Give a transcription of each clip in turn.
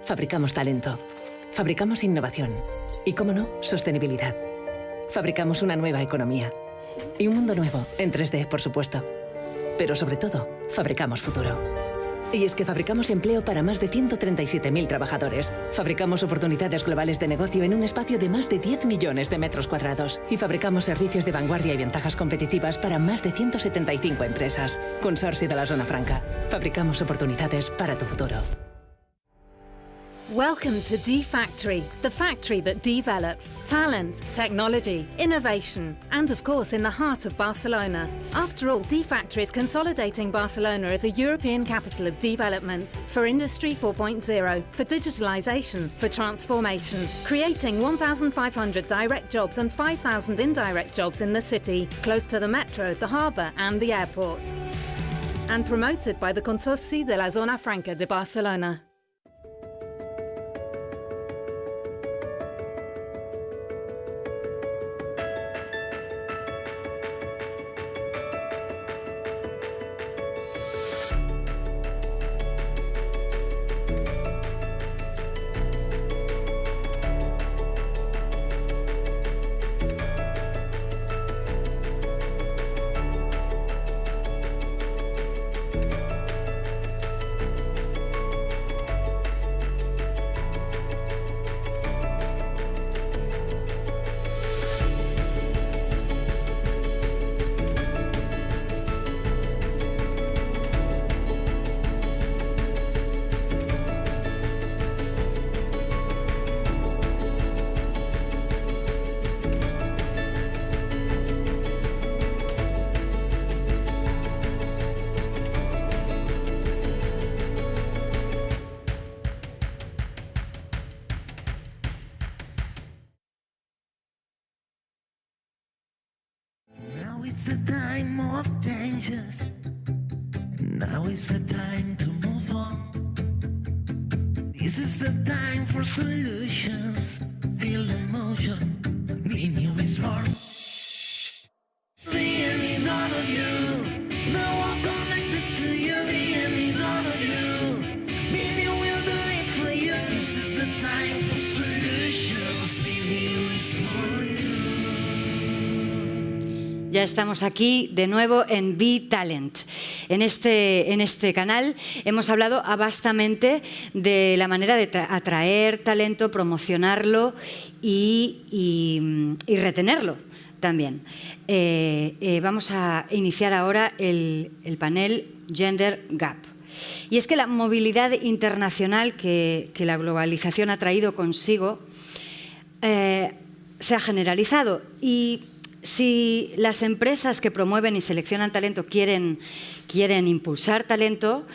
Fabricamos talento. Fabricamos innovación. Y, cómo no, sostenibilidad. Fabricamos una nueva economía. Y un mundo nuevo, en 3D, por supuesto. Pero sobre todo, fabricamos futuro. Y es que fabricamos empleo para más de 137.000 trabajadores. Fabricamos oportunidades globales de negocio en un espacio de más de 10 millones de metros cuadrados. Y fabricamos servicios de vanguardia y ventajas competitivas para más de 175 empresas. Consorcio de la Zona Franca. Fabricamos oportunidades para tu futuro. Welcome to D-Factory, the factory that develops talent, technology, innovation, and of course in the heart of Barcelona. After all, D-Factory is consolidating Barcelona as a European capital of development for Industry 4.0, for digitalization, for transformation, creating 1,500 direct jobs and 5,000 indirect jobs in the city, close to the metro, the harbour and the airport. And promoted by the Consorci de la Zona Franca de Barcelona. Now it's the time of changes. Now is the time to move on. This is the time for solutions. Feel emotion. Be new is born. The any none of you. Now I'm connected to you. The any none of you. Be new will do it for you. This is the time for solutions. Be new is for you. Ya estamos aquí de nuevo en Be-Talent. En este canal hemos hablado a-bastamente de la manera de atraer talento, promocionarlo y retenerlo también. Vamos a iniciar ahora el panel Gender Gap. Y es que la movilidad internacional que la globalización ha traído consigo se ha generalizado y si las empresas que promueven y seleccionan talento quieren impulsar talento,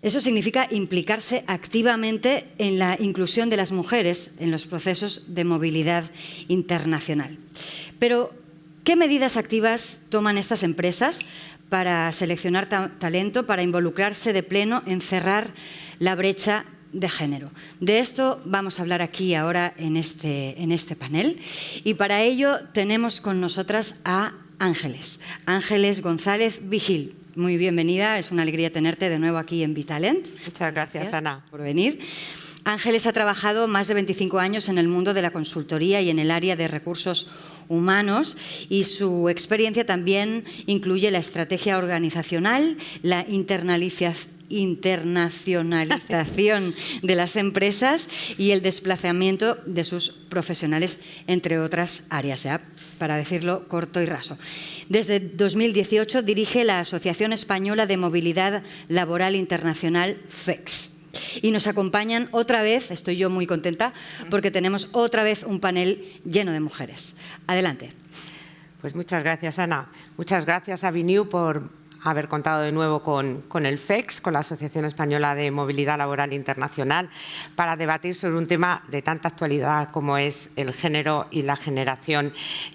eso significa implicarse activamente en la inclusión de las mujeres en los procesos de movilidad internacional. Pero, ¿qué medidas activas toman estas empresas para seleccionar talento, para involucrarse de pleno en cerrar la brecha de género? De esto vamos a hablar aquí ahora en este panel y para ello tenemos con nosotras a Ángeles González Vigil. Muy bienvenida, es una alegría tenerte de nuevo aquí en Be-Talent. Muchas gracias, Ana, por venir. Ángeles ha trabajado más de 25 años en el mundo de la consultoría y en el área de recursos humanos y su experiencia también incluye la estrategia organizacional, la internacionalización de las empresas y el desplazamiento de sus profesionales, entre otras áreas, ¿ya? Para decirlo corto y raso. Desde 2018 dirige la Asociación Española de Movilidad Laboral Internacional, FEX. Y nos acompañan otra vez, estoy yo muy contenta, porque tenemos otra vez un panel lleno de mujeres. Adelante. Pues muchas gracias, Ana. Muchas gracias a BeNew por haber contado de nuevo con el FEX, con la Asociación Española de Movilidad Laboral Internacional, para debatir sobre un tema de tanta actualidad como es el género y la generación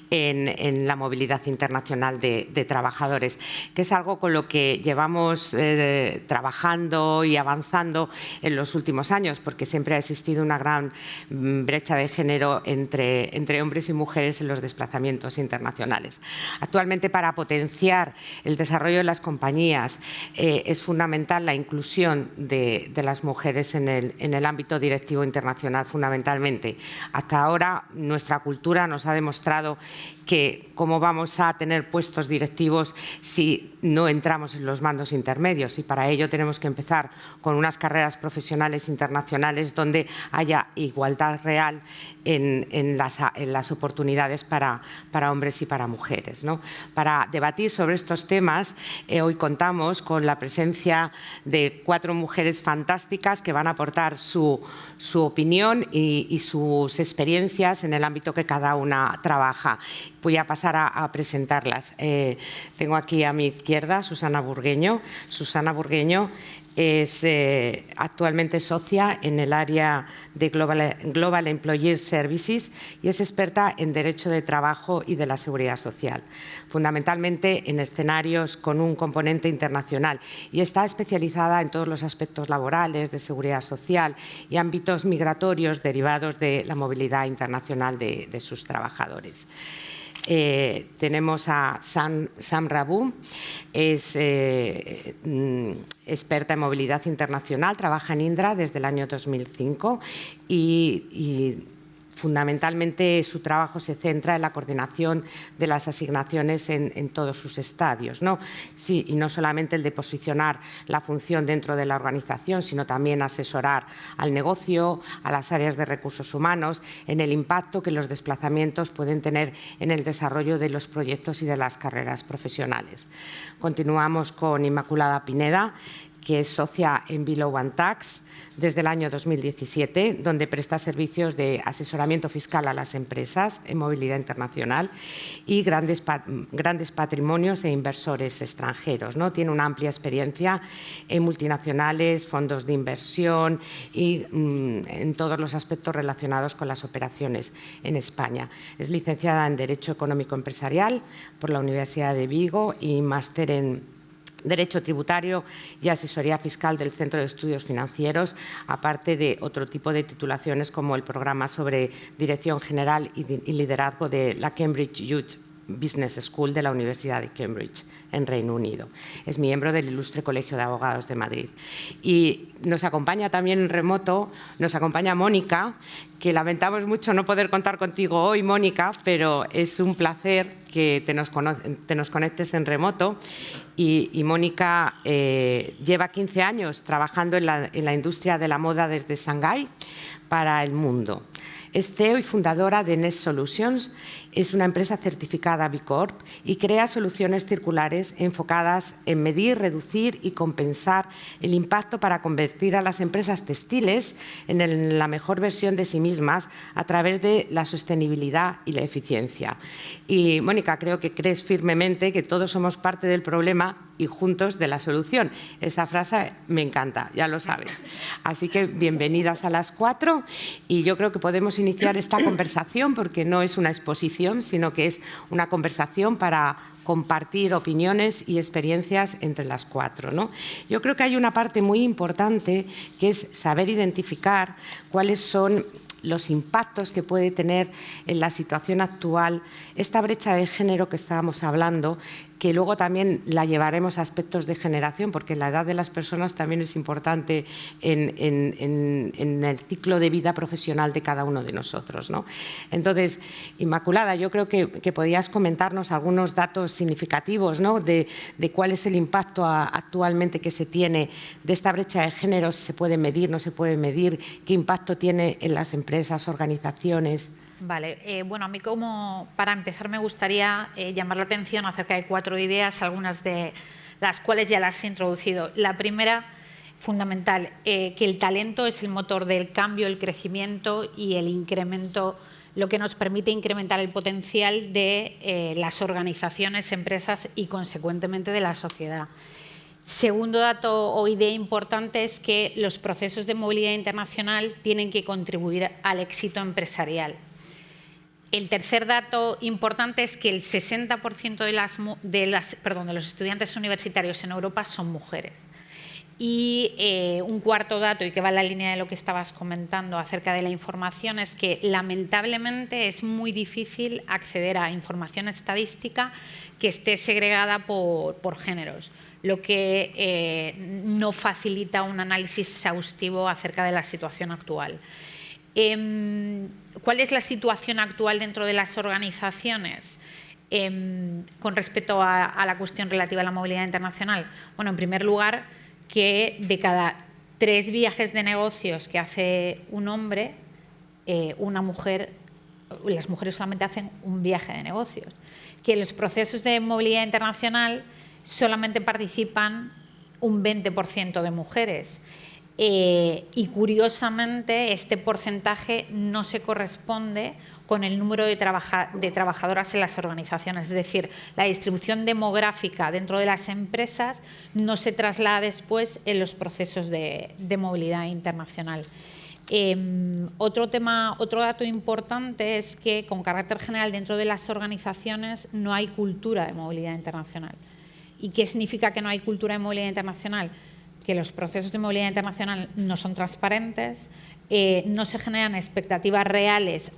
en la movilidad internacional de trabajadores, que es algo con lo que llevamos trabajando y avanzando en los últimos años, porque siempre ha existido una gran brecha de género entre hombres y mujeres en los desplazamientos internacionales. Actualmente, para potenciar el desarrollo de las compañías es fundamental la inclusión de las mujeres en el ámbito directivo internacional, fundamentalmente. Hasta ahora nuestra cultura nos ha demostrado que cómo vamos a tener puestos directivos si no entramos en los mandos intermedios, y para ello tenemos que empezar con unas carreras profesionales internacionales donde haya igualdad real en las oportunidades para hombres y para mujeres, ¿no? Para debatir sobre estos temas, hoy contamos con la presencia de 4 mujeres fantásticas que van a aportar su opinión y sus experiencias en el ámbito que cada una trabaja. Voy a pasar a presentarlas. Tengo aquí a mi izquierda Susana Burgueño. Susana Burgueño es actualmente socia en el área de Global Employer Services y es experta en Derecho de Trabajo y de la Seguridad Social, fundamentalmente en escenarios con un componente internacional, y está especializada en todos los aspectos laborales, de seguridad social y ámbitos migratorios derivados de la movilidad internacional de sus trabajadores. Tenemos a Sam Rabu, es experta en movilidad internacional, trabaja en Indra desde el año 2005 y fundamentalmente su trabajo se centra en la coordinación de las asignaciones en todos sus estadios, ¿no? Sí, y no solamente el de posicionar la función dentro de la organización, sino también asesorar al negocio, a las áreas de recursos humanos, en el impacto que los desplazamientos pueden tener en el desarrollo de los proyectos y de las carreras profesionales. Continuamos con Inmaculada Pineda, que es socia en Below One Tax desde el año 2017, donde presta servicios de asesoramiento fiscal a las empresas en movilidad internacional y grandes patrimonios e inversores extranjeros, ¿no? Tiene una amplia experiencia en multinacionales, fondos de inversión y en todos los aspectos relacionados con las operaciones en España. Es licenciada en Derecho Económico Empresarial por la Universidad de Vigo y máster en Derecho Tributario y Asesoría Fiscal del Centro de Estudios Financieros, aparte de otro tipo de titulaciones como el programa sobre Dirección General y Liderazgo de la Cambridge Youth Business School de la Universidad de Cambridge, en Reino Unido. Es miembro del Ilustre Colegio de Abogados de Madrid. Y nos acompaña también en remoto, nos acompaña Mónica, que lamentamos mucho no poder contar contigo hoy, Mónica, pero es un placer que te nos conectes en remoto. Y Mónica lleva 15 años trabajando en la industria de la moda desde Shanghái para el mundo. Es CEO y fundadora de Nest Solutions. Es una empresa certificada B Corp y crea soluciones circulares enfocadas en medir, reducir y compensar el impacto para convertir a las empresas textiles en la mejor versión de sí mismas a través de la sostenibilidad y la eficiencia. Y, Mónica, creo que crees firmemente que todos somos parte del problema y juntos de la solución. Esa frase me encanta, ya lo sabes. Así que bienvenidas a las 4 y yo creo que podemos iniciar esta conversación porque no es una exposición, sino que es una conversación para compartir opiniones y experiencias entre las 4, ¿no? Yo creo que hay una parte muy importante que es saber identificar cuáles son los impactos que puede tener en la situación actual esta brecha de género que estábamos hablando, que luego también la llevaremos a aspectos de generación, porque la edad de las personas también es importante en el ciclo de vida profesional de cada uno de nosotros, ¿no? Entonces, Inmaculada, yo creo que podías comentarnos algunos datos significativos, ¿no? de cuál es el impacto actualmente que se tiene de esta brecha de género, si se puede medir, no se puede medir, qué impacto tiene en las empresas, organizaciones. Vale, bueno, a mí para empezar me gustaría llamar la atención acerca de 4 ideas, algunas de las cuales ya las he introducido. La primera, fundamental, que el talento es el motor del cambio, el crecimiento y el incremento, lo que nos permite incrementar el potencial de las organizaciones, empresas y, consecuentemente, de la sociedad. Segundo dato o idea importante es que los procesos de movilidad internacional tienen que contribuir al éxito empresarial. El tercer dato importante es que el 60% de los estudiantes universitarios en Europa son mujeres. Y un cuarto dato, y que va en la línea de lo que estabas comentando acerca de la información, es que lamentablemente es muy difícil acceder a información estadística que esté segregada por géneros. lo que no facilita un análisis exhaustivo acerca de la situación actual. ¿Cuál es la situación actual dentro de las organizaciones con respecto a la cuestión relativa a la movilidad internacional? Bueno, en primer lugar, que de cada 3 viajes de negocios que hace un hombre, una mujer, las mujeres solamente hacen un viaje de negocios. Que en los procesos de movilidad internacional solamente participan un 20% de mujeres. Y curiosamente este porcentaje no se corresponde con el número de trabajadoras en las organizaciones. Es decir, la distribución demográfica dentro de las empresas no se traslada después en los procesos de movilidad internacional. Otro dato importante es que, con carácter general, dentro de las organizaciones no hay cultura de movilidad internacional. ¿Y qué significa que no hay cultura de movilidad internacional? Que los procesos de movilidad internacional no son transparentes, no se generan expectativas reales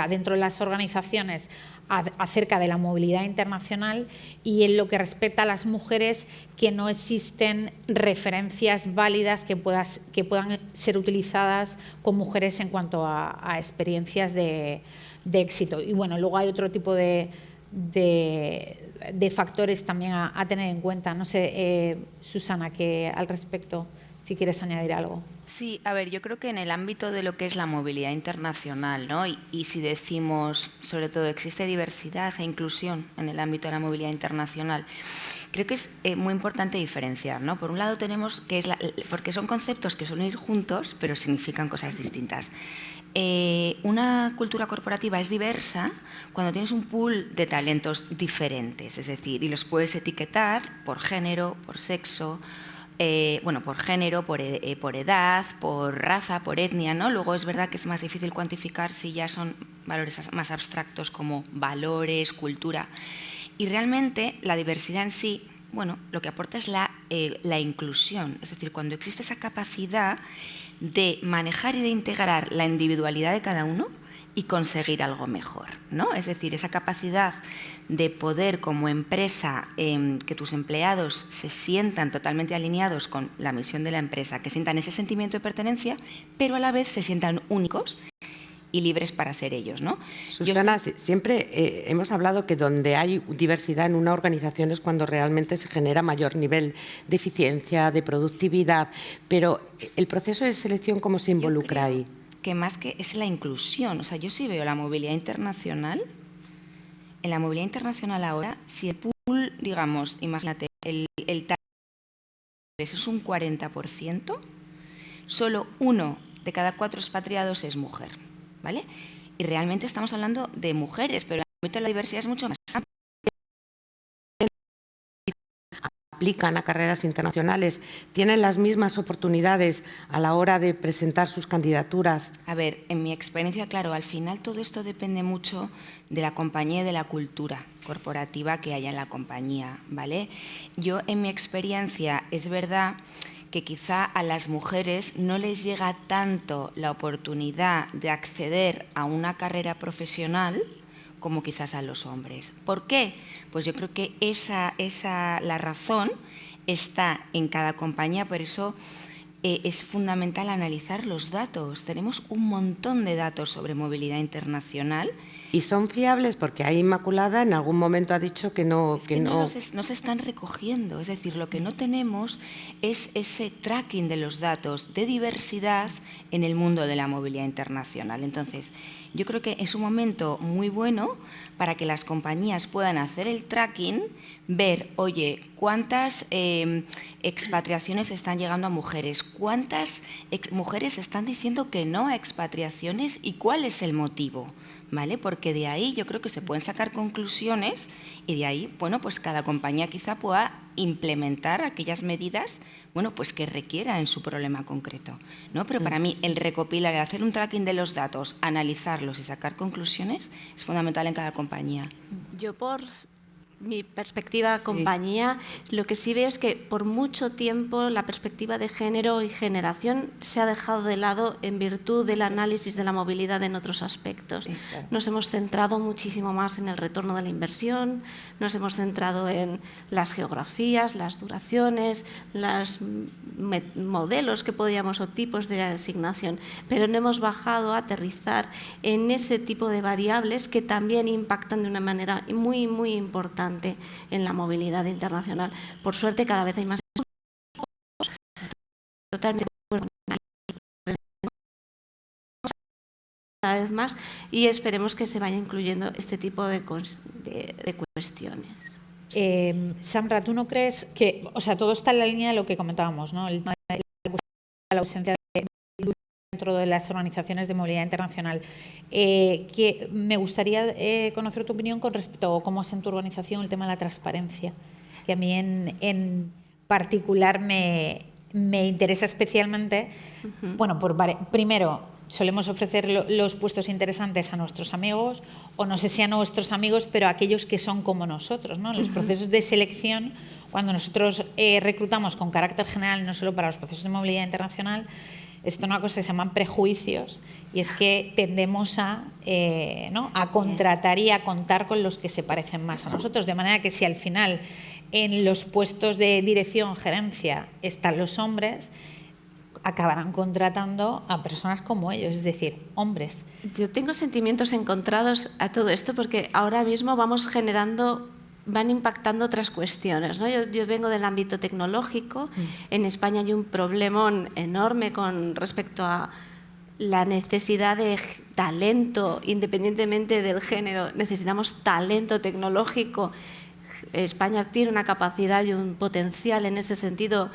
dentro de las organizaciones acerca de la movilidad internacional, y en lo que respecta a las mujeres, que no existen referencias válidas que puedan ser utilizadas con mujeres en cuanto a experiencias de éxito. Y bueno, luego hay otro tipo de factores también a tener en cuenta. No sé, Susana, que al respecto, si quieres añadir algo. Sí, a ver, yo creo que en el ámbito de lo que es la movilidad internacional, ¿no? y si decimos, sobre todo, existe diversidad e inclusión en el ámbito de la movilidad internacional, creo que es muy importante diferenciar, ¿no? Por un lado tenemos que porque son conceptos que suelen ir juntos, pero significan cosas distintas. Una cultura corporativa es diversa cuando tienes un pool de talentos diferentes, es decir, y los puedes etiquetar por género, por sexo, por género, por edad, por raza, por etnia, ¿no? Luego es verdad que es más difícil cuantificar si ya son valores más abstractos como valores, cultura. Y realmente la diversidad en sí, bueno, lo que aporta es la inclusión, es decir, cuando existe esa capacidad de manejar y de integrar la individualidad de cada uno y conseguir algo mejor, ¿no? Es decir, esa capacidad de poder, como empresa, que tus empleados se sientan totalmente alineados con la misión de la empresa, que sientan ese sentimiento de pertenencia, pero a la vez se sientan únicos y libres para ser ellos, ¿no? Susana, siempre hemos hablado que donde hay diversidad en una organización es cuando realmente se genera mayor nivel de eficiencia, de productividad, pero el proceso de selección, ¿cómo se involucra ahí? Que más que es la inclusión, o sea, yo sí veo la movilidad internacional. En la movilidad internacional ahora, si el pool, digamos, imagínate, el es un 40%, solo 1 de cada 4 expatriados es mujer, ¿vale? Y realmente estamos hablando de mujeres, pero el ámbito de la diversidad es mucho más amplio. Aplican a carreras internacionales, tienen las mismas oportunidades a la hora de presentar sus candidaturas. A ver, en mi experiencia, claro, al final todo esto depende mucho de la compañía y de la cultura corporativa que haya en la compañía, ¿vale? Yo, en mi experiencia, es verdad que quizá a las mujeres no les llega tanto la oportunidad de acceder a una carrera profesional como quizás a los hombres. ¿Por qué? Pues yo creo que la razón está en cada compañía, por eso es fundamental analizar los datos. Tenemos un montón de datos sobre movilidad internacional. ¿Y son fiables? Porque ahí Inmaculada en algún momento ha dicho que no. No se están recogiendo. Es decir, lo que no tenemos es ese tracking de los datos de diversidad en el mundo de la movilidad internacional. Entonces, yo creo que es un momento muy bueno para que las compañías puedan hacer el tracking, ver, oye, cuántas expatriaciones están llegando a mujeres, cuántas mujeres están diciendo que no a expatriaciones y cuál es el motivo, ¿vale? Porque de ahí yo creo que se pueden sacar conclusiones y de ahí, bueno, pues cada compañía quizá pueda implementar aquellas medidas, bueno, pues que requiera en su problema concreto, ¿no? Pero para mí el recopilar, el hacer un tracking de los datos, analizarlos y sacar conclusiones es fundamental en cada compañía. Yo por mi perspectiva compañía, lo que sí veo es que por mucho tiempo la perspectiva de género y generación se ha dejado de lado en virtud del análisis de la movilidad en otros aspectos. Sí, claro. Nos hemos centrado muchísimo más en el retorno de la inversión, nos hemos centrado en las geografías, las duraciones, los modelos que podíamos o tipos de asignación, pero no hemos bajado a aterrizar en ese tipo de variables que también impactan de una manera muy, muy importante en la movilidad internacional. Por suerte, cada vez hay más. Totalmente cada vez más, y esperemos que se vaya incluyendo este tipo de cuestiones. Sandra, ¿tú no crees que, o sea, todo está en la línea de lo que comentábamos, ¿no? La ausencia de dentro de las organizaciones de movilidad internacional. Que me gustaría conocer tu opinión con respecto a cómo es en tu organización el tema de la transparencia, que a mí en particular me interesa especialmente. Bueno, primero, solemos ofrecer los puestos interesantes a nuestros amigos, o no sé si a nuestros amigos, pero a aquellos que son como nosotros, ¿no? En los procesos de selección, cuando nosotros reclutamos con carácter general, no solo para los procesos de movilidad internacional, esto es una cosa que se llaman prejuicios, y es que tendemos ¿no? a contratar y a contar con los que se parecen más a nosotros, de manera que si al final en los puestos de dirección, gerencia, están los hombres, acabarán contratando a personas como ellos, es decir, hombres. Yo tengo sentimientos encontrados a todo esto, porque ahora mismo van impactando otras cuestiones, ¿no? Yo vengo del ámbito tecnológico. En España hay un problemón enorme con respecto a la necesidad de talento, independientemente del género. Necesitamos talento tecnológico. España tiene una capacidad y un potencial en ese sentido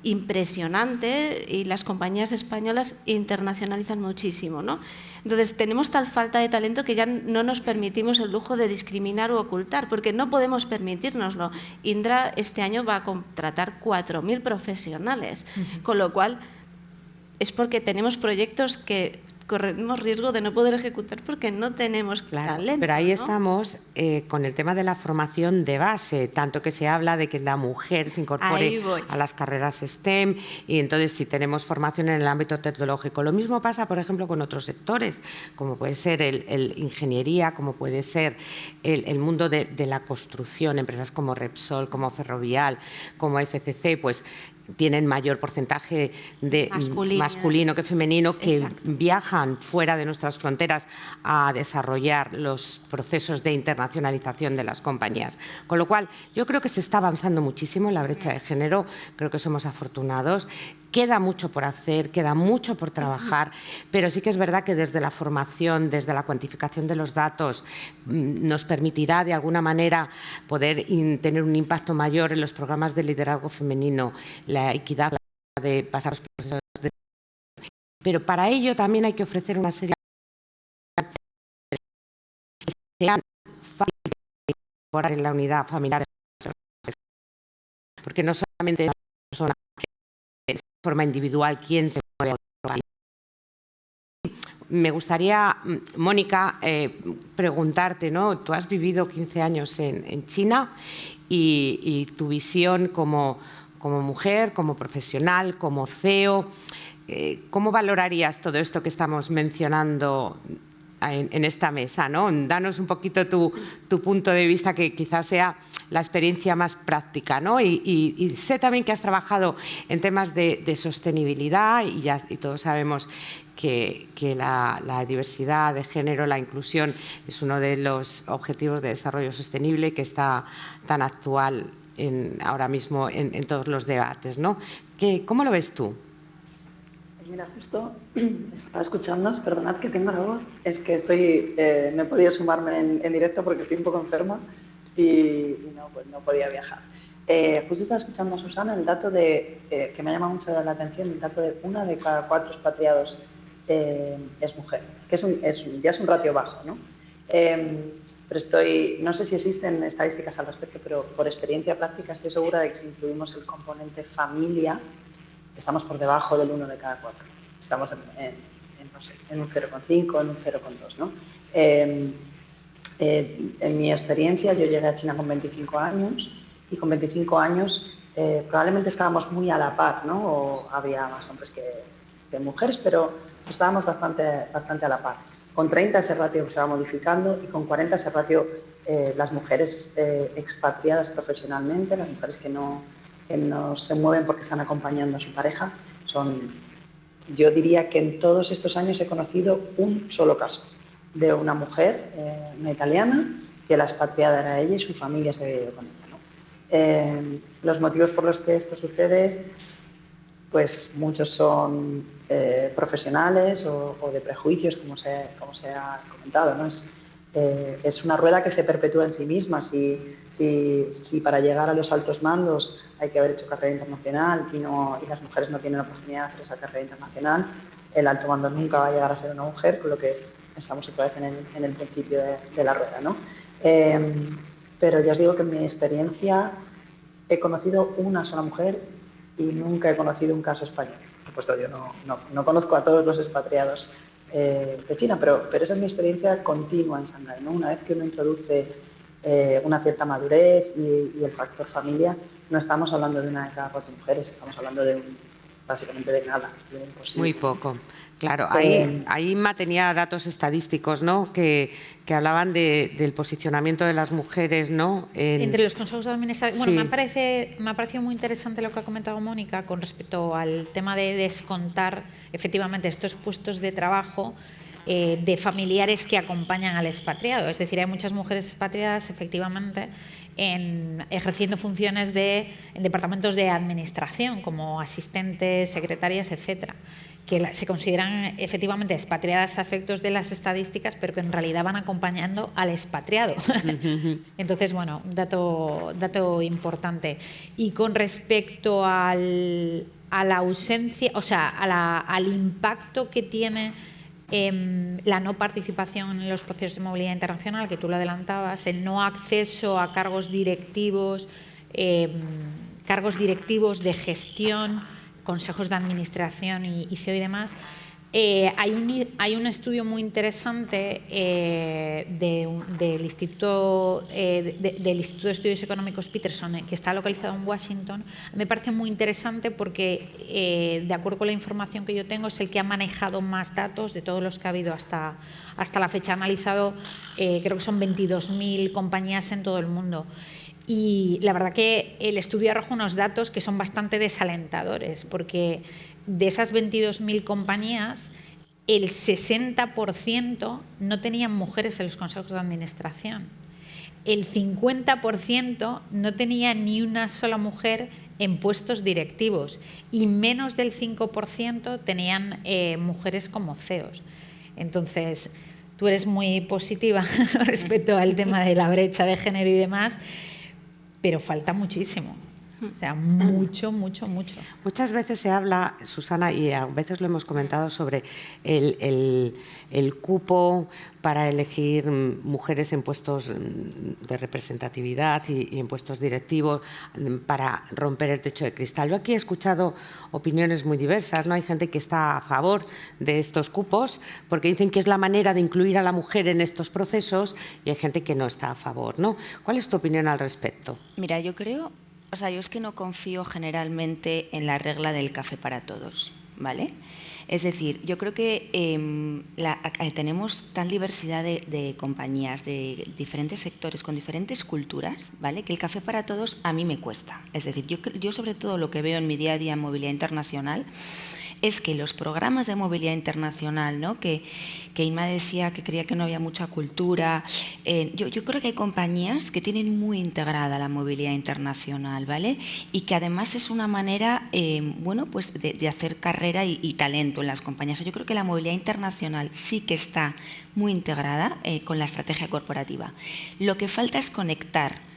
impresionante, y las compañías españolas internacionalizan muchísimo, ¿no? Entonces, tenemos tal falta de talento que ya no nos permitimos el lujo de discriminar o ocultar, porque no podemos permitírnoslo. Indra este año va a contratar 4.000 profesionales, con lo cual es porque tenemos proyectos que corremos riesgo de no poder ejecutar porque no tenemos talento. Pero ahí ¿no? estamos con el tema de la formación de base, tanto que se habla de que la mujer se incorpore a las carreras STEM, y entonces si tenemos formación en el ámbito tecnológico. Lo mismo pasa, por ejemplo, con otros sectores, como puede ser el ingeniería, como puede ser el mundo de la construcción, empresas como Repsol, como Ferrovial, como FCC, pues tienen mayor porcentaje de masculino que femenino, que Exacto. viajan fuera de nuestras fronteras a desarrollar los procesos de internacionalización de las compañías. Con lo cual, yo creo que se está avanzando muchísimo en la brecha de género, creo que somos afortunados. Queda mucho por hacer, queda mucho por trabajar, pero sí que es verdad que desde la formación, desde la cuantificación de los datos, nos permitirá de alguna manera poder tener un impacto mayor en los programas de liderazgo femenino, la equidad de pasar los procesos de... Pero para ello también hay que ofrecer una serie de que sean fáciles de incorporar en la unidad familiar, porque no solamente la persona de forma individual quien se mueve a otro país. Me gustaría, Mónica, preguntarte, ¿no? Tú has vivido 15 años en China y tu visión como mujer, como profesional, como CEO, ¿cómo valorarías todo esto que estamos mencionando en esta mesa, ¿no? Danos un poquito tu punto de vista, que quizás sea la experiencia más práctica, ¿no? Y sé también que has trabajado en temas de sostenibilidad, y todos sabemos que la diversidad de género, la inclusión, es uno de los objetivos de desarrollo sostenible que está tan actual ahora mismo en todos los debates, ¿no? ¿Cómo lo ves tú? Mira, justo estaba escuchándoos, perdonad que tengo la voz, es que no he podido sumarme en directo porque estoy un poco enferma y no podía viajar. Justo estaba escuchando a Susana el dato que me ha llamado mucho la atención, el dato de 1 de cada 4 expatriados es mujer, que ya es un ratio bajo, ¿no? Pero no sé si existen estadísticas al respecto, pero por experiencia práctica estoy segura de que si incluimos el componente familia, estamos por debajo del 1 de cada 4. Estamos en un 0,5, en un 0,2, ¿no? En mi experiencia, yo llegué a China con 25 años y con 25 años probablemente estábamos muy a la par, ¿no? O había más hombres que mujeres, pero estábamos bastante a la par. Con 30 ese ratio se va modificando y con 40 ese ratio las mujeres expatriadas profesionalmente, las mujeres que no se mueven porque están acompañando a su pareja, yo diría que en todos estos años he conocido un solo caso de una mujer, una italiana, que la expatriada era ella y su familia se había ido con ella, ¿no? Los motivos por los que esto sucede, pues muchos son profesionales o de prejuicios, como se ha comentado, ¿no? Es una rueda que se perpetúa en sí misma. Si para llegar a los altos mandos hay que haber hecho carrera internacional y las mujeres no tienen la oportunidad de hacer esa carrera internacional, el alto mando nunca va a llegar a ser una mujer, con lo que estamos otra vez en el principio de la rueda, ¿no? Pero ya os digo que en mi experiencia he conocido una sola mujer y nunca he conocido un caso español. Por supuesto, yo no conozco a todos los expatriados de China, pero esa es mi experiencia continua en Shanghái, ¿no? Una vez que uno introduce una cierta madurez y el factor familia, no estamos hablando de una de cada 4 mujeres, estamos hablando básicamente de nada, de imposible. Muy poco. Claro, ahí Inma tenía datos estadísticos, ¿no?, que hablaban del posicionamiento de las mujeres, ¿no?, entre los consejos de administración. Sí. Bueno, me ha parecido muy interesante lo que ha comentado Mónica con respecto al tema de descontar efectivamente estos puestos de trabajo de familiares que acompañan al expatriado. Es decir, hay muchas mujeres expatriadas efectivamente ejerciendo funciones en departamentos de administración como asistentes, secretarias, etcétera, que se consideran efectivamente expatriadas a efectos de las estadísticas, pero que en realidad van acompañando al expatriado. Entonces, bueno, dato importante. Y con respecto a la ausencia, o sea, al impacto que tiene la no participación en los procesos de movilidad internacional, que tú lo adelantabas, el no acceso a cargos directivos de gestión, consejos de administración y CEO y demás. Hay un estudio muy interesante del Instituto de Estudios Económicos Peterson, que está localizado en Washington. Me parece muy interesante porque, de acuerdo con la información que yo tengo, es el que ha manejado más datos de todos los que ha habido hasta la fecha. Ha analizado, creo que son 22.000 compañías en todo el mundo. Y la verdad que el estudio arroja unos datos que son bastante desalentadores, porque de esas 22.000 compañías, el 60% no tenían mujeres en los consejos de administración. El 50% no tenía ni una sola mujer en puestos directivos y menos del 5% tenían mujeres como CEOs. Entonces, tú eres muy positiva respecto al tema de la brecha de género y demás, pero falta muchísimo. O sea, mucho. Muchas veces se habla, Susana, y a veces lo hemos comentado, sobre el cupo para elegir mujeres en puestos de representatividad y en puestos directivos para romper el techo de cristal. Yo aquí he escuchado opiniones muy diversas, ¿no? Hay gente que está a favor de estos cupos porque dicen que es la manera de incluir a la mujer en estos procesos, y hay gente que no está a favor, ¿no? ¿Cuál es tu opinión al respecto? Mira, yo creo... O sea, yo es que no confío generalmente en la regla del café para todos, ¿vale? Es decir, yo creo que tenemos tal diversidad de compañías, de diferentes sectores, con diferentes culturas, ¿vale?, que el café para todos a mí me cuesta. Es decir, yo sobre todo lo que veo en mi día a día en movilidad internacional es que los programas de movilidad internacional, ¿no?, que Inma decía que creía que no había mucha cultura, yo creo que hay compañías que tienen muy integrada la movilidad internacional, ¿vale?, y que además es una manera, bueno, pues de hacer carrera y talento en las compañías. Yo creo que la movilidad internacional sí que está muy integrada con la estrategia corporativa. Lo que falta es conectar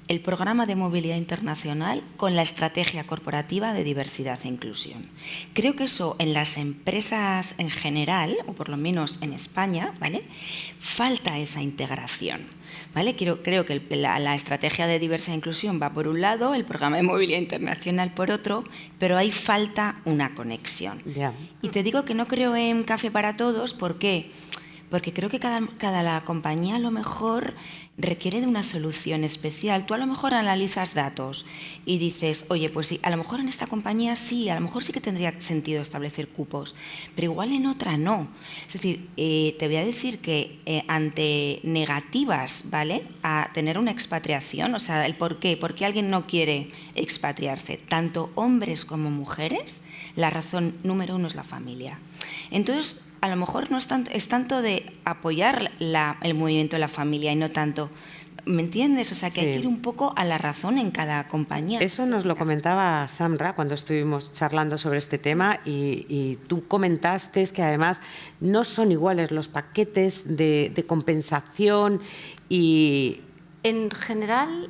el programa de movilidad internacional con la estrategia corporativa de diversidad e inclusión. Creo que eso en las empresas en general, o por lo menos en España, ¿vale?, falta esa integración, ¿vale? Creo que la estrategia de diversidad e inclusión va por un lado, el programa de movilidad internacional por otro, pero ahí falta una conexión. Yeah. Y te digo que no creo en café para todos, ¿por qué? porque creo que cada compañía a lo mejor requiere de una solución especial. Tú a lo mejor analizas datos y dices, oye, pues sí, a lo mejor en esta compañía sí, a lo mejor sí que tendría sentido establecer cupos, pero igual en otra no. Es decir, te voy a decir que ante negativas, ¿vale?, a tener una expatriación, o sea, el por qué alguien no quiere expatriarse, tanto hombres como mujeres, la razón número uno es la familia. Entonces, a lo mejor no es tanto de apoyar el movimiento de la familia y no tanto, ¿me entiendes? O sea, que hay que ir un poco a la razón en cada compañía. Eso nos lo comentaba Samra cuando estuvimos charlando sobre este tema y tú comentaste que además no son iguales los paquetes de compensación y... En general,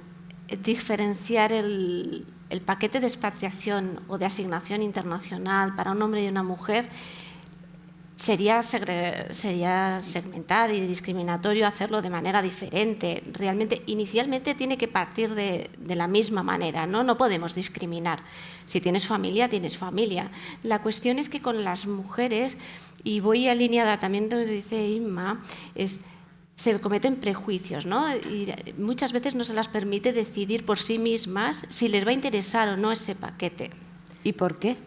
diferenciar el paquete de expatriación o de asignación internacional para un hombre y una mujer sería segmentar y discriminatorio hacerlo de manera diferente. Realmente, inicialmente tiene que partir de la misma manera, ¿no? No podemos discriminar. Si tienes familia, tienes familia. La cuestión es que con las mujeres, y voy alineada también donde dice Inma, se cometen prejuicios, ¿no? Y muchas veces no se las permite decidir por sí mismas si les va a interesar o no ese paquete. ¿Y por qué?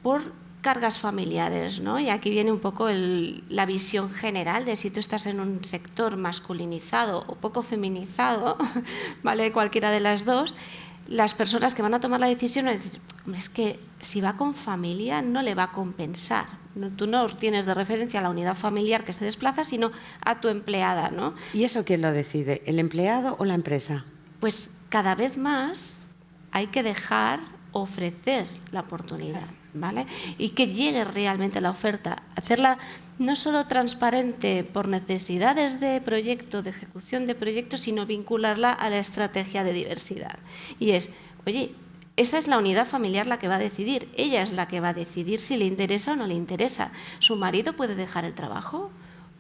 Por cargas familiares, ¿no? Y aquí viene un poco la visión general de si tú estás en un sector masculinizado o poco feminizado, ¿vale? Cualquiera de las dos, las personas que van a tomar la decisión van a decir, es que si va con familia no le va a compensar. Tú no tienes de referencia a la unidad familiar que se desplaza, sino a tu empleada, ¿no? ¿Y eso quién lo decide? ¿El empleado o la empresa? Pues cada vez más hay que dejar ofrecer la oportunidad, ¿vale? Y que llegue realmente la oferta, hacerla no solo transparente por necesidades de proyecto, de ejecución de proyectos, sino vincularla a la estrategia de diversidad. Y es, oye, esa es la unidad familiar la que va a decidir, ella es la que va a decidir si le interesa o no le interesa. ¿Su marido puede dejar el trabajo?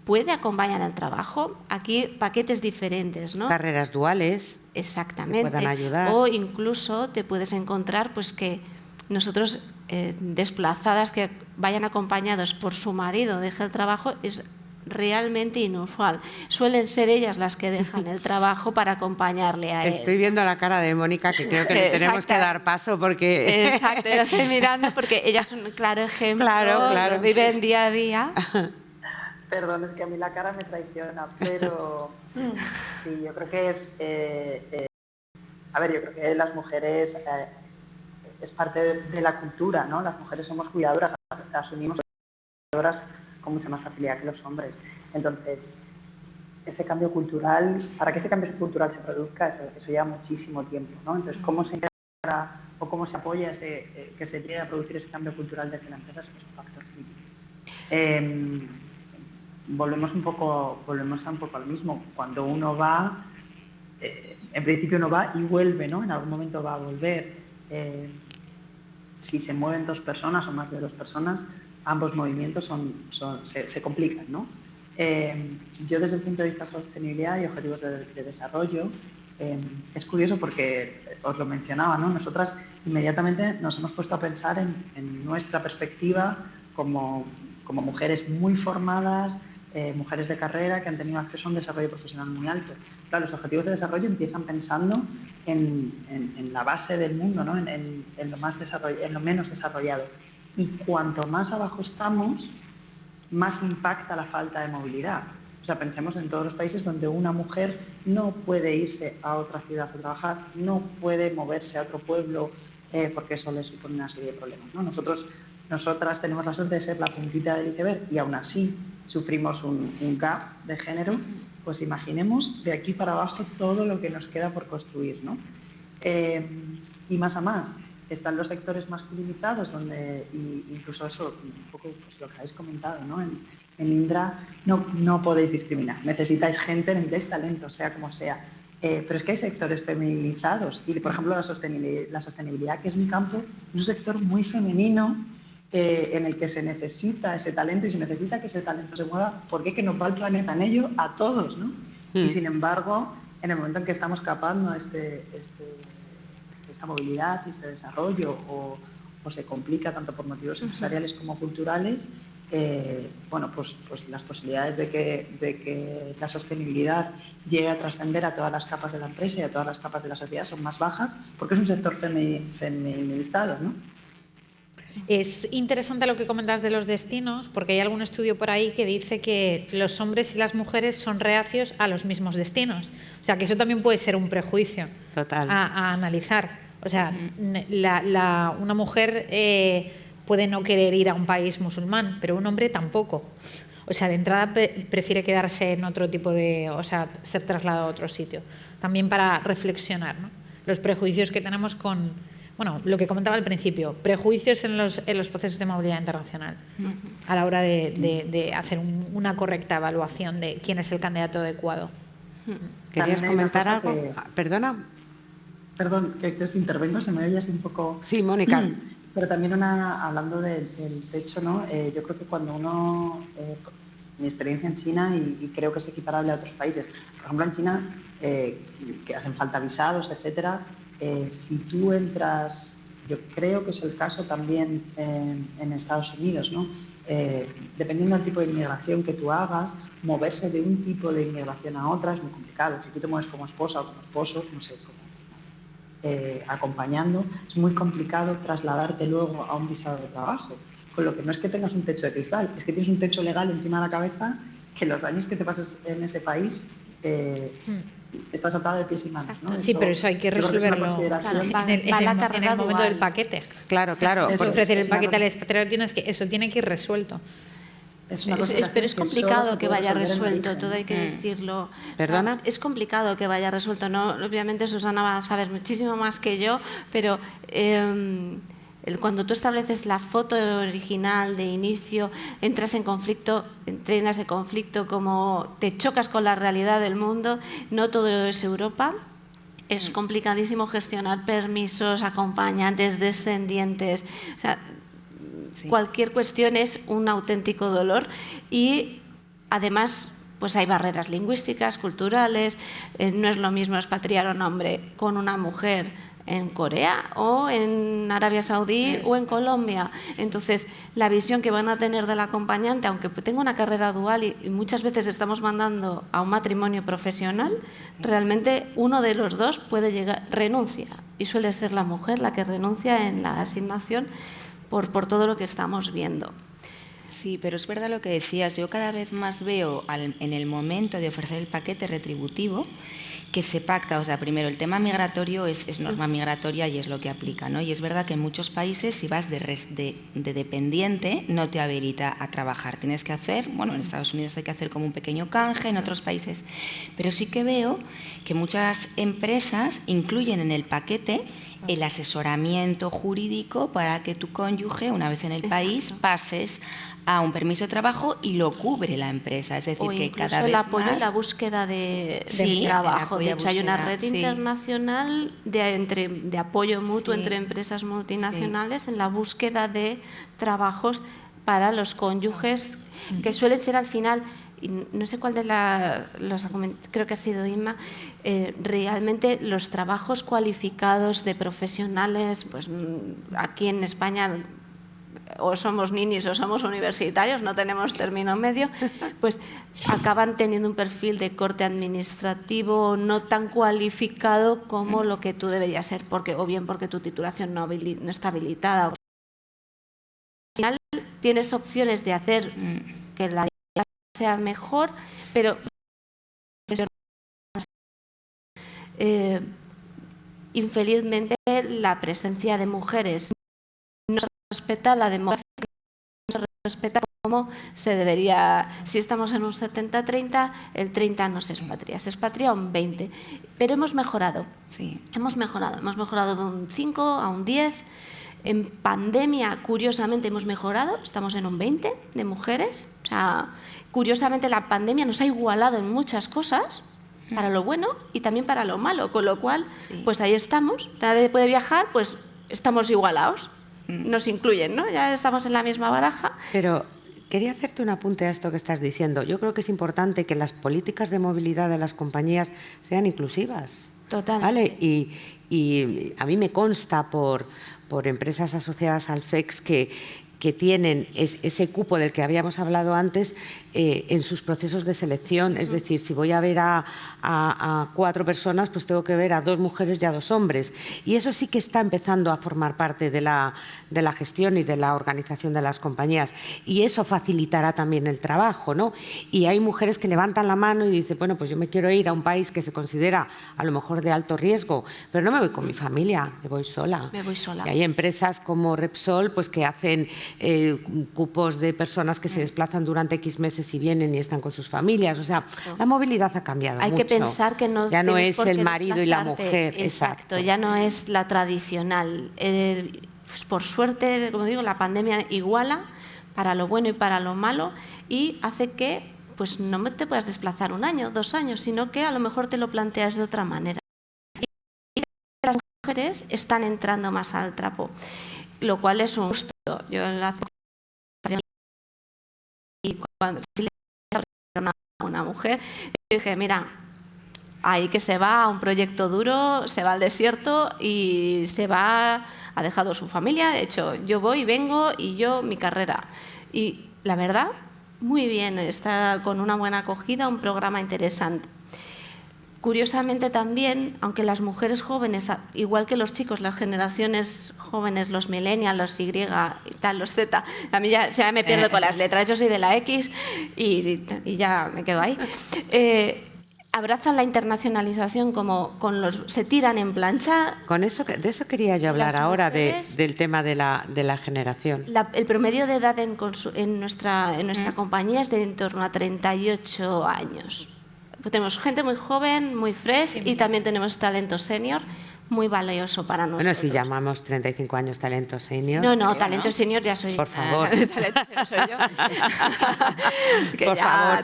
¿Puede acompañar al trabajo? Aquí paquetes diferentes, ¿no? Carreras duales. Exactamente. Que puedan ayudar. O incluso te puedes encontrar pues que nosotros, desplazadas que vayan acompañados por su marido, deje el trabajo, es realmente inusual. Suelen ser ellas las que dejan el trabajo para acompañarle a él. Estoy viendo la cara de Mónica que creo que le tenemos que dar paso porque... Exacto, la estoy mirando porque ellas son un claro ejemplo, claro. Viven día a día. Perdón, es que a mí la cara me traiciona, pero sí, yo creo que es... a ver, yo creo que las mujeres es parte de la cultura, ¿no? Las mujeres somos cuidadoras, asumimos cuidadoras con mucha más facilidad que los hombres. Entonces, ese cambio cultural, para que ese cambio cultural se produzca, eso lleva muchísimo tiempo, ¿no? Entonces, ¿cómo se integra o cómo se apoya que se llegue a producir ese cambio cultural desde la empresa? Eso es un factor crítico. Volvemos un poco al mismo. Cuando uno va, en principio no va y vuelve, ¿no? En algún momento va a volver. Si se mueven dos personas o más de dos personas, ambos movimientos se complican, ¿no? Yo desde el punto de vista de sostenibilidad y objetivos de desarrollo, es curioso porque os lo mencionaba, ¿no? Nosotras inmediatamente nos hemos puesto a pensar en nuestra perspectiva como mujeres muy formadas, mujeres de carrera que han tenido acceso a un desarrollo profesional muy alto. Claro, los objetivos de desarrollo empiezan pensando en la base del mundo, ¿no? en lo menos desarrollado. Y cuanto más abajo estamos, más impacta la falta de movilidad. O sea, pensemos en todos los países donde una mujer no puede irse a otra ciudad a trabajar, no puede moverse a otro pueblo, porque eso le supone una serie de problemas, ¿no? Nosotras tenemos la suerte de ser la puntita del iceberg y aún así sufrimos un gap de género. Pues imaginemos de aquí para abajo todo lo que nos queda por construir, ¿no? Y más a más, están los sectores masculinizados donde incluso eso, un poco pues, lo que habéis comentado, ¿no? En Indra no podéis discriminar, necesitáis gente, necesitáis talento, sea como sea. Pero es que hay sectores feminizados y, por ejemplo, la sostenibilidad, que es mi campo, es un sector muy femenino en el que se necesita ese talento y se necesita que ese talento se mueva porque es que nos va el planeta en ello a todos, ¿no? Y sin embargo, en el momento en que estamos capando esta movilidad y este desarrollo o se complica tanto por motivos empresariales como culturales, bueno, pues las posibilidades de que la sostenibilidad llegue a trascender a todas las capas de la empresa y a todas las capas de la sociedad son más bajas, porque es un sector feminizado, ¿no? Es interesante lo que comentas de los destinos, porque hay algún estudio por ahí que dice que los hombres y las mujeres son reacios a los mismos destinos. O sea, que eso también puede ser un prejuicio a analizar. O sea, una mujer puede no querer ir a un país musulmán, pero un hombre tampoco. O sea, de entrada prefiere quedarse en otro tipo de... O sea, ser trasladado a otro sitio. También para reflexionar, ¿no? Los prejuicios que tenemos con... Bueno, lo que comentaba al principio, prejuicios en los procesos de movilidad internacional, a la hora de hacer una correcta evaluación de quién es el candidato adecuado. ¿Querías comentar algo? Perdona. Perdón, que os intervengo, se me oye así un poco... Sí, Mónica. Pero también hablando del techo, ¿no? Yo creo que cuando uno... mi experiencia en China, y creo que es equiparable a otros países, por ejemplo en China, que hacen falta visados, etcétera, si tú entras, yo creo que es el caso también en Estados Unidos, ¿no? Dependiendo del tipo de inmigración que tú hagas, moverse de un tipo de inmigración a otra es muy complicado. Si tú te mueves como esposa o como esposo, no sé, acompañando, es muy complicado trasladarte luego a un visado de trabajo. Con lo que no es que tengas un techo de cristal, es que tienes un techo legal encima de la cabeza que los años que te pases en ese país estás atado de pies y manos, ¿no? Sí, pero eso hay que resolverlo en el momento del paquete. Claro. Por ofrecer el paquete al expatriado, eso tiene que ir resuelto. Pero es complicado que vaya resuelto, todo hay que decirlo. ¿Perdona? Es complicado que vaya resuelto, ¿no? Obviamente Susana va a saber muchísimo más que yo, pero cuando tú estableces la foto original de inicio, entras en conflicto, entrenas de conflicto, como te chocas con la realidad del mundo, no todo es Europa. Es complicadísimo gestionar permisos, acompañantes, descendientes, o sea, cualquier cuestión es un auténtico dolor y además pues hay barreras lingüísticas, culturales, no es lo mismo expatriar a un hombre con una mujer en Corea o en Arabia Saudí o en Colombia. Entonces, la visión que van a tener del acompañante, aunque tenga una carrera dual y muchas veces estamos mandando a un matrimonio profesional, realmente uno de los dos puede renuncia y suele ser la mujer la que renuncia en la asignación por todo lo que estamos viendo. Sí, pero es verdad lo que decías. Yo cada vez más veo en el momento de ofrecer el paquete retributivo que se pacta, o sea, primero el tema migratorio es norma migratoria y es lo que aplica, ¿no? Y es verdad que en muchos países si vas de dependiente no te habilita a trabajar. Tienes que hacer, bueno, en Estados Unidos hay que hacer como un pequeño canje, en otros países, pero sí que veo que muchas empresas incluyen en el paquete el asesoramiento jurídico para que tu cónyuge, una vez en el país, pases a un permiso de trabajo y lo cubre la empresa. Es decir, que cada vez el apoyo más... en la búsqueda de trabajo. De hecho, hay una red internacional de apoyo mutuo entre empresas multinacionales en la búsqueda de trabajos para los cónyuges, que suelen ser al final... Y no sé cuál de creo que ha sido Inma, realmente los trabajos cualificados de profesionales, pues aquí en España o somos ninis o somos universitarios, no tenemos término medio, pues acaban teniendo un perfil de corte administrativo no tan cualificado como lo que tú deberías ser, o bien porque tu titulación no está habilitada. Al final tienes opciones de hacer que la sea mejor, pero infelizmente la presencia de mujeres no se respeta, la demografía no se respeta como se debería. Si estamos en un 70-30, el 30 no se expatria un 20, pero hemos mejorado, hemos mejorado de un 5 a un 10. En pandemia, curiosamente, hemos mejorado, estamos en un 20 de mujeres. O sea, curiosamente, la pandemia nos ha igualado en muchas cosas, para lo bueno y también para lo malo, con lo cual, pues ahí estamos. Nadie puede viajar, pues estamos igualados, nos incluyen, ¿no? Ya estamos en la misma baraja. Pero quería hacerte un apunte a esto que estás diciendo. Yo creo que es importante que las políticas de movilidad de las compañías sean inclusivas. Total. ¿Vale? Y a mí me consta por empresas asociadas al FEX que que tienen ese cupo del que habíamos hablado antes en sus procesos de selección. Es decir, si voy a ver a 4 personas, pues tengo que ver a 2 mujeres y a 2 hombres. Y eso sí que está empezando a formar parte de la gestión y de la organización de las compañías. Y eso facilitará también el trabajo, ¿no? Y hay mujeres que levantan la mano y dicen, bueno, pues yo me quiero ir a un país que se considera a lo mejor de alto riesgo, pero no me voy con mi familia, me voy sola. Me voy sola. Y hay empresas como Repsol, pues que hacen cupos de personas que se desplazan durante X meses y vienen y están con sus familias. O sea, la movilidad ha cambiado Hay mucho. que pensar que ya no es el marido y la mujer. Exacto, ya no es la tradicional. Pues por suerte, como digo, la pandemia iguala para lo bueno y para lo malo y hace que pues no te puedas desplazar 1 año, 2 años, sino que a lo mejor te lo planteas de otra manera. Y las mujeres están entrando más al trapo, lo cual es un gusto. Yo y cuando una mujer, dije, mira, ahí que se va a un proyecto duro, se va al desierto y ha dejado su familia. De hecho, yo voy, vengo y yo mi carrera. Y la verdad, muy bien, está con una buena acogida, un programa interesante. Curiosamente también, aunque las mujeres jóvenes, igual que los chicos, las generaciones jóvenes, los millennials, los Y y tal, los Z, a mí ya me pierdo con las letras, yo soy de la X y ya me quedo ahí, abrazan la internacionalización como se tiran en plancha. De eso quería yo hablar ahora, del tema de la generación. El promedio de edad en nuestra compañía es de en torno a 38 años. Pues tenemos gente muy joven, muy fresh y también tenemos talento senior muy valioso para nosotros. Bueno, si llamamos 35 años talento senior. No, talento senior ya soy. Por favor. Talento senior soy yo. Por favor.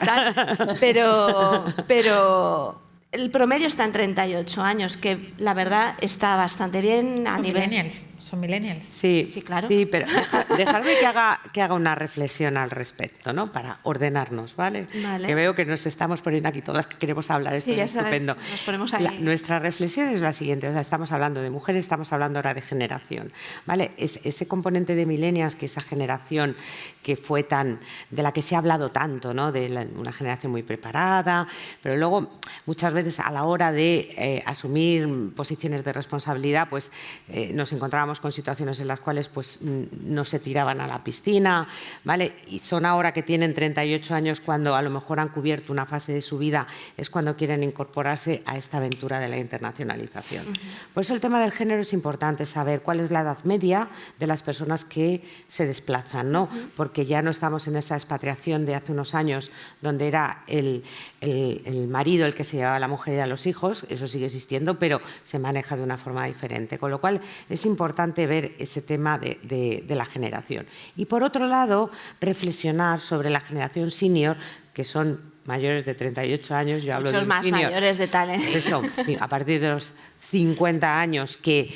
Pero el promedio está en 38 años, que la verdad está bastante bien a nivel. Son millennials. Sí, claro. Sí, pero dejadme que haga una reflexión al respecto, ¿no? Para ordenarnos, ¿vale? Vale. Que veo que nos estamos poniendo aquí todas que queremos hablar. Esto sí, es estupendo. Nos ponemos ahí. Nuestra reflexión es la siguiente. O sea, estamos hablando de mujeres, estamos hablando ahora de generación, ¿vale? Ese componente de millennials, que esa generación que fue de la que se ha hablado tanto, ¿no? De una generación muy preparada, pero luego muchas veces a la hora de asumir posiciones de responsabilidad, pues nos encontrábamos con situaciones en las cuales pues no se tiraban a la piscina, ¿vale? Y son ahora que tienen 38 años cuando a lo mejor han cubierto una fase de su vida, es cuando quieren incorporarse a esta aventura de la internacionalización. Por eso el tema del género es importante, saber cuál es la edad media de las personas que se desplazan, ¿no? Porque ya no estamos en esa expatriación de hace unos años donde era el marido el que se llevaba a la mujer y a los hijos, eso sigue existiendo, pero se maneja de una forma diferente, con lo cual es importante ver ese tema de la generación. Y por otro lado, reflexionar sobre la generación senior, que son mayores de 38 años, yo hablo de un más senior, mayores de tal. Eso, a partir de los 50 años que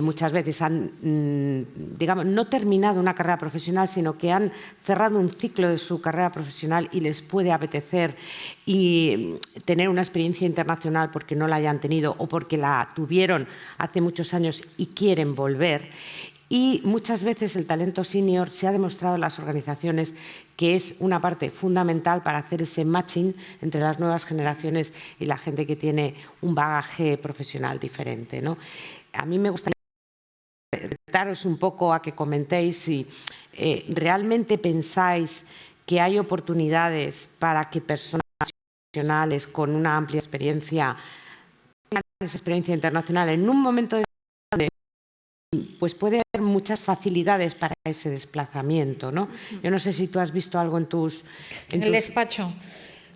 muchas veces han, digamos, no terminado una carrera profesional, sino que han cerrado un ciclo de su carrera profesional y les puede apetecer y tener una experiencia internacional porque no la hayan tenido o porque la tuvieron hace muchos años y quieren volver. Y muchas veces el talento senior se ha demostrado en las organizaciones que es una parte fundamental para hacer ese matching entre las nuevas generaciones y la gente que tiene un bagaje profesional diferente, ¿no? A mí me gustaría invitaros un poco a que comentéis si realmente pensáis que hay oportunidades para que personas profesionales con una amplia experiencia tengan esa experiencia internacional en un momento de pues puede haber muchas facilidades para ese desplazamiento, ¿no? Yo no sé si tú has visto algo en el despacho.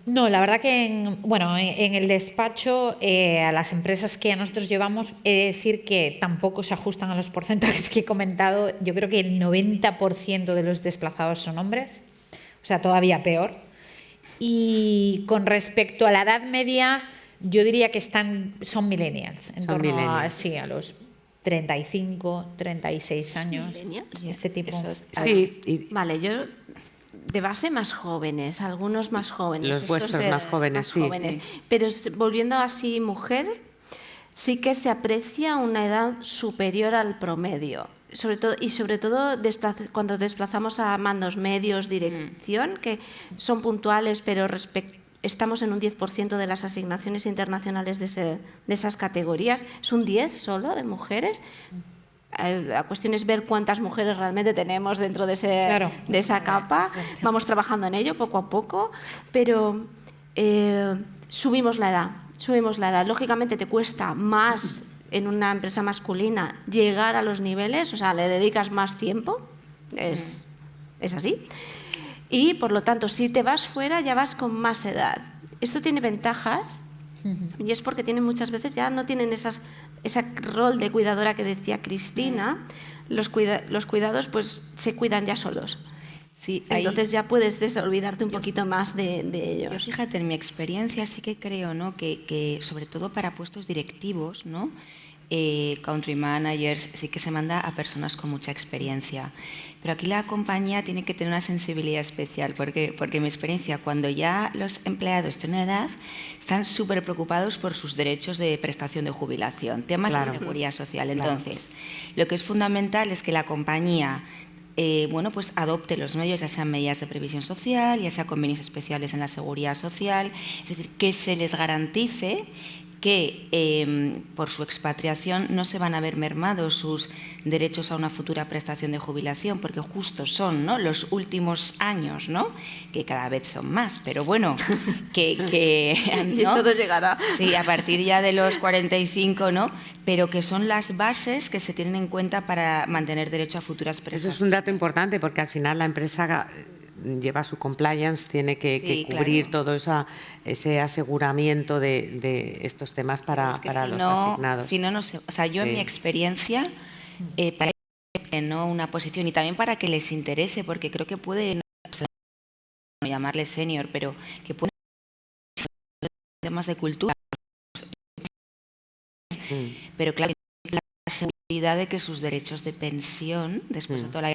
No, la verdad que en el despacho a las empresas que nosotros llevamos he de decir que tampoco se ajustan a los porcentajes que he comentado. Yo creo que el 90% de los desplazados son hombres, o sea, todavía peor. Y con respecto a la edad media, yo diría que son millennials, en torno a los 35, 36 años. Y este tipo. Sí. Vale, yo de base más jóvenes, algunos más jóvenes. Los vuestros más jóvenes, sí. Pero volviendo así mujer, sí que se aprecia una edad superior al promedio. Sobre todo cuando desplazamos a mandos medios, dirección, que son puntuales, pero estamos en un 10% de las asignaciones internacionales de esas categorías. Es un 10 solo de mujeres. La cuestión es ver cuántas mujeres realmente tenemos dentro de esa capa. Vamos trabajando en ello poco a poco, pero subimos la edad. Lógicamente te cuesta más en una empresa masculina llegar a los niveles, o sea, le dedicas más tiempo, es así. Y, por lo tanto, si te vas fuera, ya vas con más edad. Esto tiene ventajas, y es porque muchas veces ya no tienen ese rol de cuidadora que decía Cristina. Los cuidados pues se cuidan ya solos. Sí, entonces ya puedes olvidarte un poquito más de ellos. Yo, fíjate, en mi experiencia sí que creo, ¿no?, que sobre todo para puestos directivos, ¿no?, country managers, sí que se manda a personas con mucha experiencia. Pero aquí la compañía tiene que tener una sensibilidad especial, porque en mi experiencia, cuando ya los empleados tienen edad, están súper preocupados por sus derechos de prestación de jubilación, temas de seguridad social. Entonces, lo que es fundamental es que la compañía pues adopte los medios, ya sean medidas de previsión social, ya sea convenios especiales en la seguridad social, es decir, que se les garantice que por su expatriación no se van a ver mermados sus derechos a una futura prestación de jubilación, porque justo son, ¿no?, los últimos años, ¿no?, que cada vez son más, pero bueno, y todo llegará. Sí, a partir ya de los 45, ¿no?, pero que son las bases que se tienen en cuenta para mantener derecho a futuras prestaciones. Eso es un dato importante, porque al final la empresa lleva su compliance, tiene que cubrir todo ese aseguramiento de estos temas para los asignados. Si no, no sé. O sea, yo en mi experiencia, para no una posición y también para que les interese, porque creo que puede, no llamarle senior, pero que puede ser temas de cultura. Pero claro, la seguridad de que sus derechos de pensión, después de toda la...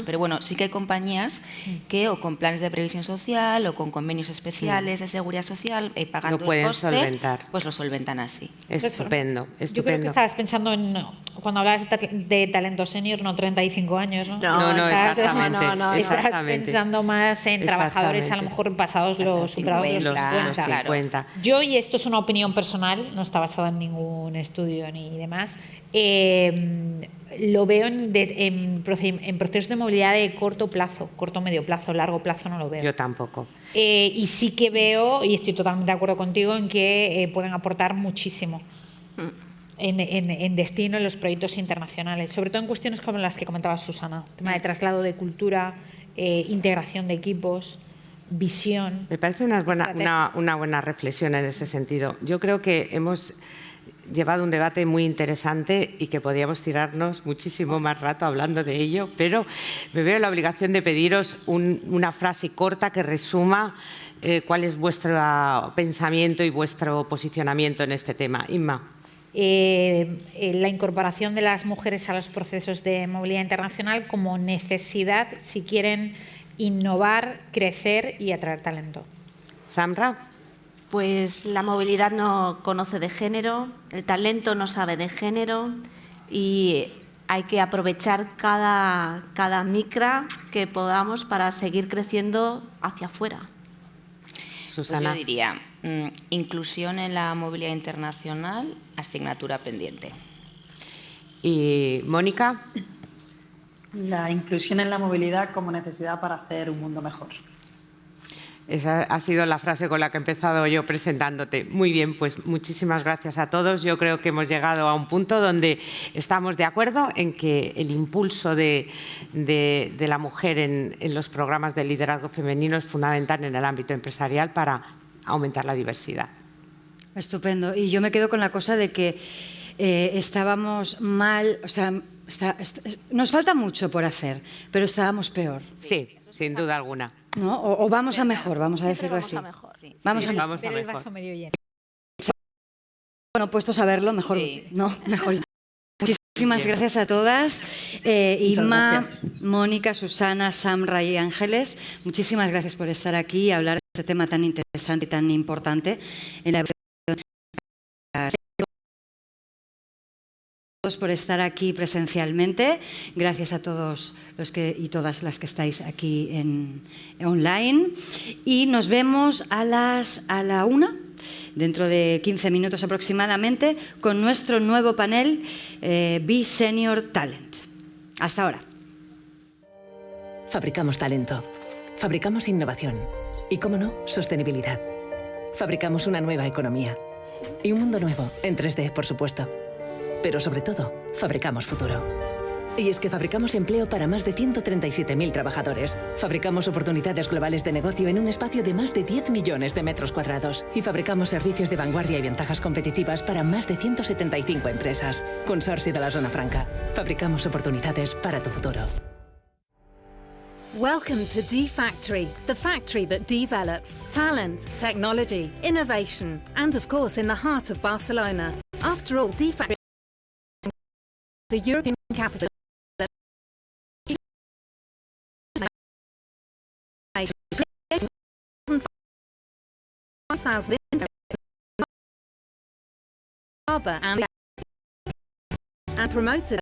Pero bueno, sí que hay compañías que o con planes de previsión social o con convenios especiales de seguridad social pagando el coste, solventar. Pues lo solventan así. Estupendo, estupendo. Yo creo que estabas pensando en, cuando hablabas de talento senior, no 35 años, ¿no? No, exactamente. Estás pensando más en trabajadores a lo mejor pasados los superados los 50. Yo, y esto es una opinión personal, no está basada en ningún estudio ni demás, lo veo en procesos de movilidad de corto plazo, corto, medio plazo, largo plazo no lo veo. Yo tampoco. Y sí que veo, y estoy totalmente de acuerdo contigo, en que pueden aportar muchísimo en destino en los proyectos internacionales, sobre todo en cuestiones como las que comentaba Susana, tema de traslado de cultura, integración de equipos, visión. Me parece una buena reflexión en ese sentido. Yo creo que hemos llevado un debate muy interesante y que podíamos tirarnos muchísimo más rato hablando de ello, pero me veo la obligación de pediros una frase corta que resuma cuál es vuestro pensamiento y vuestro posicionamiento en este tema. Inma. La incorporación de las mujeres a los procesos de movilidad internacional como necesidad si quieren innovar, crecer y atraer talento. Samra. Pues la movilidad no conoce de género, el talento no sabe de género y hay que aprovechar cada micra que podamos para seguir creciendo hacia afuera. Susana. Pues yo diría, inclusión en la movilidad internacional, asignatura pendiente. ¿Y Mónica? La inclusión en la movilidad como necesidad para hacer un mundo mejor. Esa ha sido la frase con la que he empezado yo presentándote. Muy bien, pues muchísimas gracias a todos. Yo creo que hemos llegado a un punto donde estamos de acuerdo en que el impulso de la mujer en los programas de liderazgo femenino es fundamental en el ámbito empresarial para aumentar la diversidad. Estupendo. Y yo me quedo con la cosa de que estábamos mal, o sea, nos falta mucho por hacer, pero estábamos peor. Sí, sin duda alguna. ¿No? O vamos a mejor, vamos a decirlo así. Vamos a mejor. Ver el vaso medio lleno. Bueno, puestos a verlo, mejor. Sí. No, mejor. Muchísimas gracias a todas. Inma, Mónica, Susana, Samra y Ángeles, muchísimas gracias por estar aquí y hablar de este tema tan interesante y tan importante en la todos por estar aquí presencialmente. Gracias a todos los que y todas las que estáis aquí online. Y nos vemos a la 1, dentro de 15 minutos aproximadamente, con nuestro nuevo panel Be Senior Talent. Hasta ahora. Fabricamos talento. Fabricamos innovación. Y, cómo no, sostenibilidad. Fabricamos una nueva economía. Y un mundo nuevo, en 3D, por supuesto. Pero sobre todo, fabricamos futuro. Y es que fabricamos empleo para más de 137.000 trabajadores. Fabricamos oportunidades globales de negocio en un espacio de más de 10 millones de metros cuadrados. Y fabricamos servicios de vanguardia y ventajas competitivas para más de 175 empresas. Consorcio de la Zona Franca. Fabricamos oportunidades para tu futuro. Welcome to D-Factory, the factory that develops talent, technology, innovation, and of course in the heart of Barcelona. After all, D-Factory is the European capital that and promoted